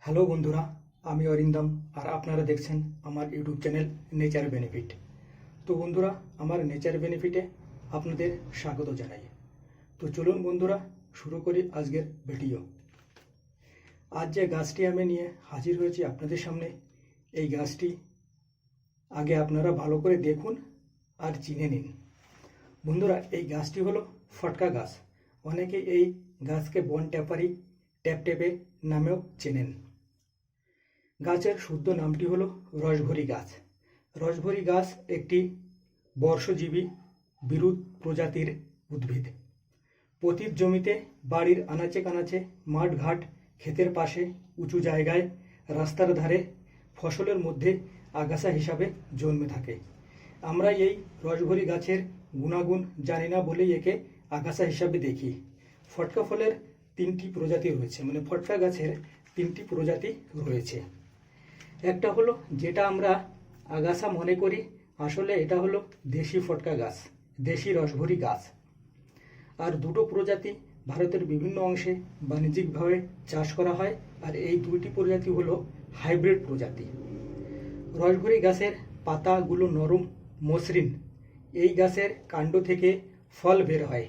Hello বন্ধুরা, আমি অরিন্দম আর আপনারা দেখছেন আমার ইউটিউব চ্যানেল নেচার বেনিফিট। তো বন্ধুরা, আমার নেচার বেনিফিটে আপনাদের স্বাগত জানাই। তো চলুন বন্ধুরা, শুরু করি আজকের ভিডিও। আজ যে গাছটি আমি নিয়ে হাজির হয়েছি আপনাদের সামনে, এই গাছটি আগে আপনারা ভালো করে দেখুন আর চিনে নিন। বন্ধুরা, এই গাছটি হলো ফটকা গাছ। অনেকে এই গাছকে বন ট্যাপারি ট্যাপটেপে নামেও চেনেন। গাছের শুদ্ধ নামটি হলো রসভরি গাছ। রসভরি গাছ একটি বর্ষজীবী বিরুৎ প্রজাতির উদ্ভিদ। পতিত জমিতে, বাড়ির আনাচে কানাচে, মাঠঘাট, ক্ষেতের পাশে, উঁচু জায়গায়, রাস্তার ধারে, ফসলের মধ্যে আগাছা হিসাবে জন্মে থাকে। আমরা এই রসভরি গাছের গুণাগুণ জানি না বলেই একে আগাছা হিসাবে দেখি। ফটকা ফলের তিনটি প্রজাতি রয়েছে, মানে ফটকা গাছের তিনটি প্রজাতি রয়েছে। একটা হলো যেটা আমরা আগাছা মনে করি, আসলে এটা হলো দেশি ফটকা গাছ, দেশি রসভরি গাছ। আর দুটো প্রজাতি ভারতের বিভিন্ন অংশে বাণিজ্যিকভাবে চাষ করা হয়, আর এই দুইটি প্রজাতি হলো হাইব্রিড প্রজাতি। রসভরি গাছের পাতাগুলো নরম, মসৃণ। এই গাছের কাণ্ড থেকে ফল বের হয়,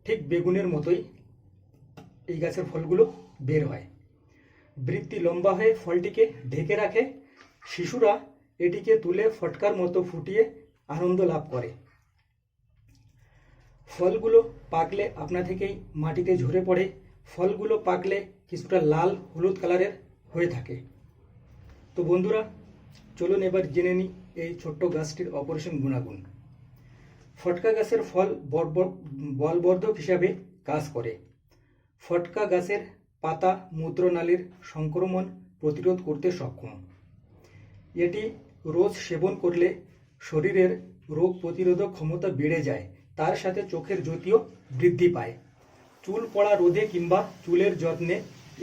ঠিক বেগুনের মতোই এই গাছের ফলগুলো বের হয়। বৃত্তি লম্বা হয়ে ফলটিকে ঢেকে রাখে। শিশুরা এটিকে তুলে ফটকার মতো ফুটিয়ে আনন্দ লাভ করে। ফলগুলো পাকলে আপনা থেকেই মাটিতে ঝরে পড়ে। ফলগুলো পাকলে কিছুটা লাল হলুদ কালারের হয়ে থাকে। তো বন্ধুরা, চলুন এবার জেনে নিই এই ছোট্ট গাছটির অপারেশন গুণাগুণ। ফটকা গাছের ফল বলবর্ধক হিসাবে কাজ করে। ফটকা গাছের পাতা মূত্রনালীর সংক্রমণ প্রতিরোধ করতে সক্ষম। এটি রোজ সেবন করলে শরীরের রোগ প্রতিরোধক ক্ষমতা বেড়ে যায়, তার সাথে চোখের জ্যোতিও বৃদ্ধি পায়। চুল পড়া রোধে কিংবা চুলের যত্নে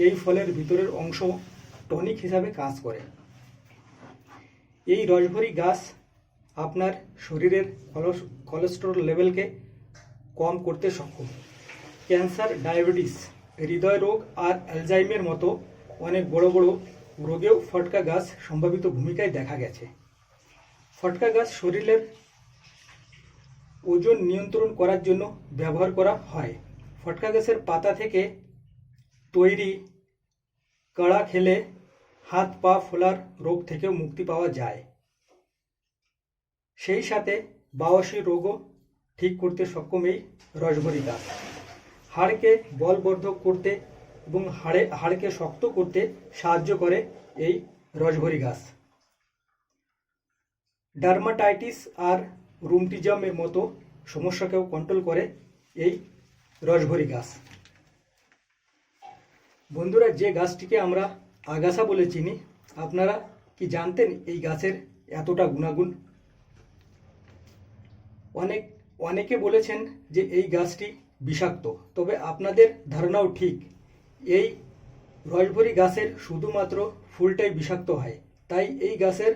এই ফলের ভিতরের অংশ টনিক হিসাবে কাজ করে। এই রসভরি গাছ আপনার শরীরের কোলেস্টেরল লেভেলকে কম করতে সক্ষম। ক্যান্সার, ডায়াবেটিস, হৃদয় রোগ আর অ্যালজাইমের মতো অনেক বড় বড় রোগেও ফটকা গাছ সম্ভাবিত ভূমিকায় দেখা গেছে। ফটকা গাছ শরীরের ওজন নিয়ন্ত্রণ করার জন্য ব্যবহার করা হয়। ফটকা গাছের পাতা থেকে তৈরি কাড়া খেলে হাত পা ফোলার রোগ থেকেও মুক্তি পাওয়া যায়। সেই সাথে বাওয়াসির রোগও ঠিক করতে সক্ষম এই রসভরি গাছ। হাড়কে বলবর্ধক করতে এবং হাড়কে শক্ত করতে সাহায্য করে এই রসভরি গাছ। ডার্মাটাইটিস আর রুমটিজমের মতো সমস্যাকেও কন্ট্রোল করে এই রসভরি গাছ। বন্ধুরা, যে গাছটিকে আমরা আগাছা বলে চিনি, আপনারা কি জানতেন এই গাছের এতটা গুণাগুণ? অনেকে বলেছেন যে এই গাছটি বিষাক্ত, তবে আপনাদের ধারণাও ঠিক। এই রসভরি গাছের শুধুমাত্র ফুলটাই বিষাক্ত হয়, তাই এই গাছের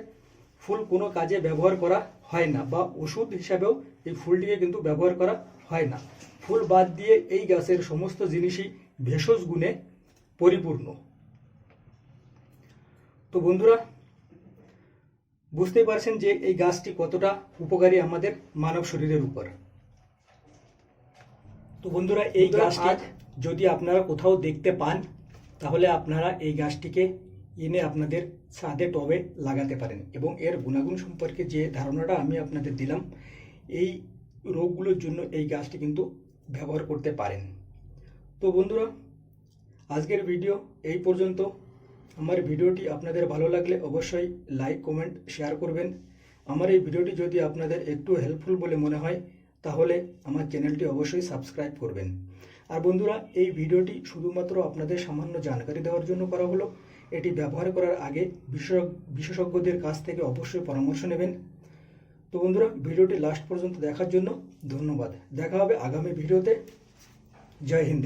ফুল কোনো কাজে ব্যবহার করা হয় না, বা ওষুধ হিসাবেও এই ফুলটিকে কিন্তু ব্যবহার করা হয় না। ফুল বাদ দিয়ে এই গাছের সমস্ত জিনিসই ভেষজ গুণে পরিপূর্ণ। তো বন্ধুরা, বুঝতেই পারছেন যে এই গাছটি কতটা উপকারী আমাদের মানব শরীরের উপর। তো বন্ধুরা, এই গাছটি যদি আপনারা কোথাও দেখতে পান, তাহলে আপনারা এই গাছটিকে এনে আপনাদের ছাদে টবে লাগাতে পারেন, এবং এর গুণাগুণ সম্পর্কে যে ধারণাটা আমি আপনাদের দিলাম, এই রোগগুলোর জন্য এই গাছটি কিন্তু ব্যবহার করতে পারেন। তো বন্ধুরা, আজকের ভিডিও এই পর্যন্ত। আমার ভিডিওটি আপনাদের ভালো লাগলে অবশ্যই লাইক, কমেন্ট, শেয়ার করবেন। আমার এই ভিডিওটি যদি আপনাদের একটু হেল্পফুল বলে মনে হয়, তাহলে আমার চ্যানেলটি অবশ্যই সাবস্ক্রাইব করবেন। আর বন্ধুরা, এই ভিডিওটি শুধুমাত্র আপনাদের সামান্য জানকারি দেওয়ার জন্য করা হলো। এটি ব্যবহার করার আগে বিশেষজ্ঞদের কাছ থেকে অবশ্যই পরামর্শ নেবেন। তো বন্ধুরা, ভিডিওটি লাস্ট পর্যন্ত দেখার জন্য ধন্যবাদ। দেখা হবে আগামী ভিডিওতে। জয় হিন্দ।